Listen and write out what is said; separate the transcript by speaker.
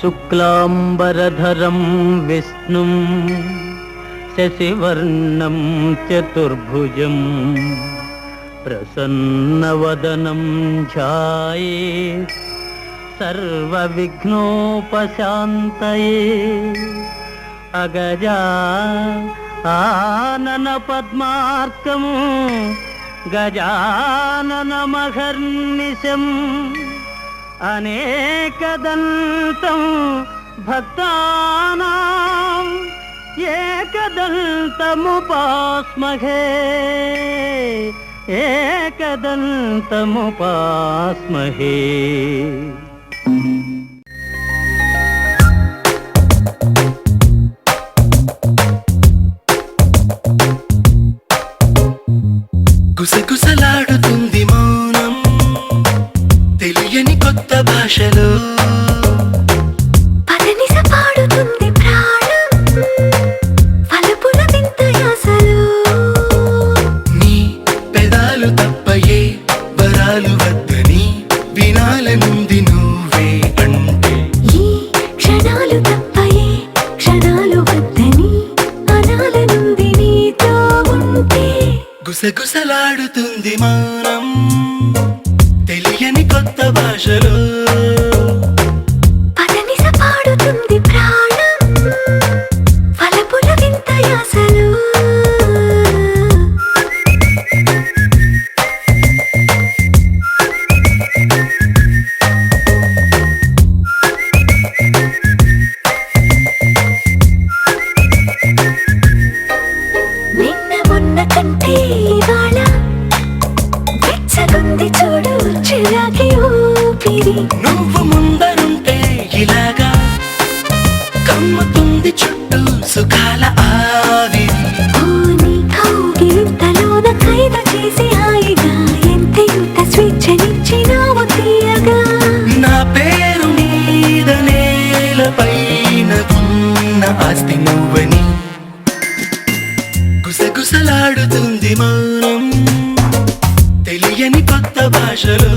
Speaker 1: శుక్లాంబరధరం విష్ణుం శశివర్ణం చతుర్భుజం ప్రసన్నవదనం ధ్యాయేత్ సర్వవిఘ్నోపశాంతయే అగజా ఆనన పద్మార్కము గజాననమహర్నిశం అనేకదంతం భక్తానాం ఏకదంతముపాస్మహే ఏకదంతముపాస్మహే.
Speaker 2: గుసగుసలాడుతుంది మౌనం తెలియని కొత్త భాషలో
Speaker 3: పదనిస పాడుతుంది ప్రాణం పలుపుల వింత యాసలో
Speaker 2: నీ పెదాలు తప్పయే వరాలు వద్దని వినాలనుంది నువ్వే అంటే
Speaker 3: ఈ క్షణాలు తప్పయే క్షణాలు వద్దని అనాలనుంది నీతో ఉంటే.
Speaker 2: గుసగుసలాడుతుంది మౌనం తెలియని కొత్త భాషలో
Speaker 3: పదనిస పాడుతుంది ప్రాణం పలుపుల వింత యాసలో నిన్న మొన్న కంటే ఇవాళ వెచ్చగుంది చూడు చిరాకి ఊపిరి.
Speaker 2: నువ్వు ముందరుంటే ఇలాగా కమ్ముతుంది చుట్టూ సుఖాల ఆవిరి.
Speaker 3: ఓ నీ కౌగిలింతలోన ఖైదు చేసి హాయిగా ఎంతెంత స్వేచ్ఛనిచ్చినావు తీయగా.
Speaker 2: నా పేరు మీద నేలపైన ఉన్న ఆస్తి నువ్వని గుసగుసలాడుతుంది మౌనం తెలియని కొత్త భాషలో